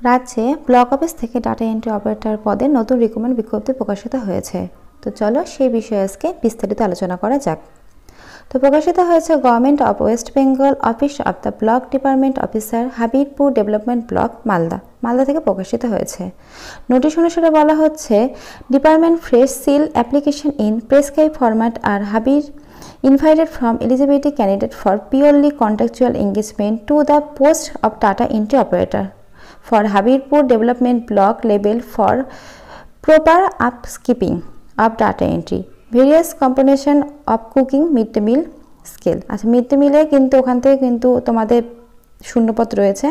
রাজ্যে block office থেকে data entry operator পদে নতুন রিক্রুটমেন্ট বিজ্ঞপ্তি প্রকাশিত হয়েছে। তো চলো সেই বিষয়ে আজকে বিস্তারিত আলোচনা করা যাক। তো প্রকাশিত হয়েছে government of West Bengal, office of the block department officer, Habibpur development block, Malda থেকে প্রকাশিত হয়েছে। নোটিশ অনুসারে বলা হচ্ছে, department fresh seal application in prescribe format আর হাবির invited from eligibility candidate for purely contractual engagement to the post of data entry operator for Habirpur Development Block label for proper upkeeping of data entry, various combination of cooking mid day meal scale। আচ্ছা, mid day মিলে কিন্তু ওখান থেকে কিন্তু তোমাদের শূন্যপদ রয়েছে।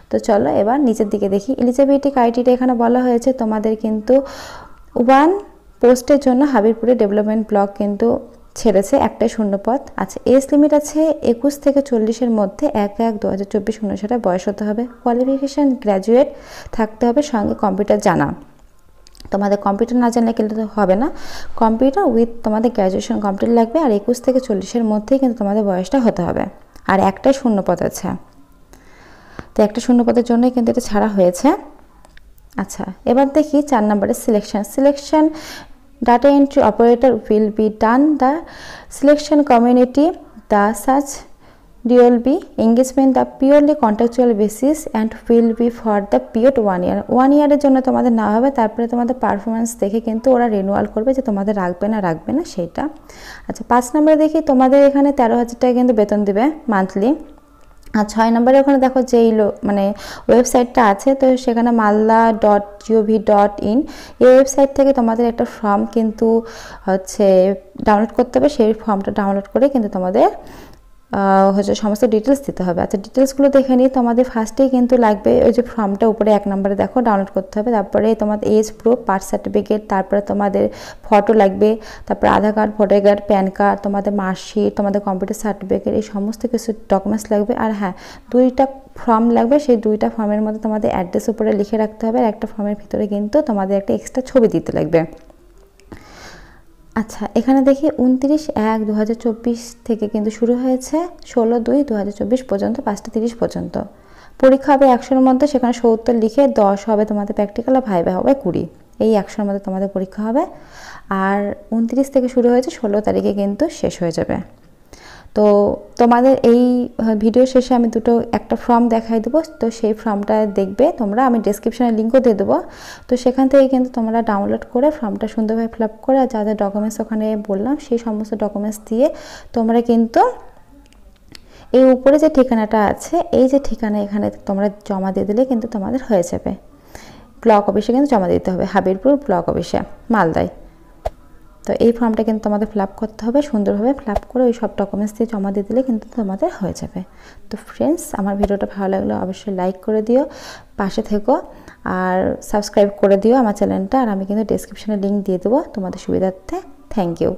তো চলো এবার নিচের দিকে দেখি। এলিজিবিলিটি ক্রাইটেরিয়া এখানে বলা হয়েছে তোমাদের কিন্তু 1 পোস্টের জন্য হাবিরপুরে ডেভেলপমেন্ট ব্লক কিন্তু ছেড়েছে, একটাই শূন্যপদ। আচ্ছা, এজ লিমিট আছে 21 থেকে 40-এর মধ্যে, 1/1/2024 অনুসারে বয়স হতে হবে। কোয়ালিফিকেশান গ্র্যাজুয়েট থাকতে হবে, সঙ্গে কম্পিউটার জানা। তোমাদের কম্পিউটার না জানলে কিন্তু হবে না, কম্পিউটার উইথ তোমাদের গ্র্যাজুয়েশন কমপ্লিট লাগবে। আর 21 থেকে 40-এর মধ্যেই কিন্তু তোমাদের বয়সটা হতে হবে। আর একটাই শূন্যপদ আছে, তো একটা শূন্যপদের জন্যই কিন্তু এটা ছাড়া হয়েছে। আচ্ছা, এবার দেখি 4 নম্বরের selection data entry operator will be done the selection community the such will be engagement the purely contractual basis and will be for the period 1 year। 1 year এর জন্য তোমাদের না হবে, তারপরে তোমাদের পারফরমেন্স দেখে কিন্তু ওরা রিনিউয়াল করবে যে তোমাদের রাখবে না সেটা। আচ্ছা, 5 নম্বরে দেখি তোমাদের এখানে 13,000 টাকা কিন্তু বেতন দিবে মান্থলি। আর 6 নম্বরে ওখানে দেখো যেই মানে ওয়েবসাইটটা আছে, তো সেখানে malda.gov.in এই ওয়েবসাইট থেকে তোমাদের একটা ফর্ম কিন্তু হচ্ছে ডাউনলোড করতে হবে। সেই ফর্মটা ডাউনলোড করে কিন্তু তোমাদের হচ্ছে সমস্ত ডিটেলস দিতে হবে। আচ্ছা, ডিটেলসগুলো দেখে নিই। তোমাদের ফার্স্টেই কিন্তু লাগবে ওই যে ফর্মটা উপরে 1 নম্বরে দেখো ডাউনলোড করতে হবে। তারপরে তোমাদের এজ প্রুফ, বার্থ সার্টিফিকেট, তারপরে তোমাদের ফটো লাগবে, তারপরে Aadhaar card, voter card, PAN card, তোমাদের মার্কশিট, তোমাদের কম্পিউটার সার্টিফিকেট, এই সমস্ত কিছু ডকুমেন্টস লাগবে। আর হ্যাঁ, 2টা ফর্ম লাগবে, সেই 2টা ফর্মের মধ্যে তোমাদের অ্যাড্রেস উপরে লিখে রাখতে হবে। আর একটা ফর্মের ভিতরে কিন্তু তোমাদের একটা এক্সট্রা ছবি দিতে লাগবে। আচ্ছা, এখানে দেখি 29/1/2024 থেকে কিন্তু শুরু হয়েছে, 16/2/2024 পর্যন্ত, 5:30 পর্যন্ত। পরীক্ষা হবে 100-এর মধ্যে, সেখানে 70 লিখে 10 হবে তোমাদের প্র্যাকটিক্যাল, আর ভাইভা হবে 20। এই 100-এর মধ্যে তোমাদের পরীক্ষা হবে। আর 29 থেকে শুরু হয়েছে, 16 তারিখে কিন্তু শেষ হয়ে যাবে। তো তোমাদের এই ভিডিও শেষে আমি একটা ফর্ম দেখাই দেবো, তো সেই ফর্মটা দেখবে তোমরা, আমি ডেসক্রিপশনে লিঙ্কও দিয়ে দেবো। তো সেখান থেকে কিন্তু তোমরা ডাউনলোড করে ফর্মটা সুন্দরভাবে ফিল আপ করে, আর যা যা ডকুমেন্টস ওখানে বললাম সেই সমস্ত ডকুমেন্টস দিয়ে তোমরা কিন্তু এই উপরে যে ঠিকানাটা আছে, এই যে ঠিকানা, এখানে তোমরা জমা দিয়ে দিলে কিন্তু তোমাদের হয়ে যাবে। ব্লক অফিসে কিন্তু জমা দিতে হবে, হাবিরপুর ব্লক অফিসে, মালদায়। তো এই ফর্মটা কিন্তু তোমাদের ফিল আপ করতে হবে, সুন্দরভাবে ফিল আপ করে ওই সব ডকুমেন্টস দিয়ে জমা দিয়ে দিলে কিন্তু তোমাদের হয়ে যাবে। তো ফ্রেন্ডস, আমার ভিডিওটা ভালো লাগলে অবশ্যই লাইক করে দিও, পাশে থেকো, আর সাবস্ক্রাইব করে দিও আমার চ্যানেলটা। আর আমি কিন্তু ডেসক্রিপশনে লিঙ্ক দিয়ে দেবো তোমাদের সুবিধার্থে। Thank you.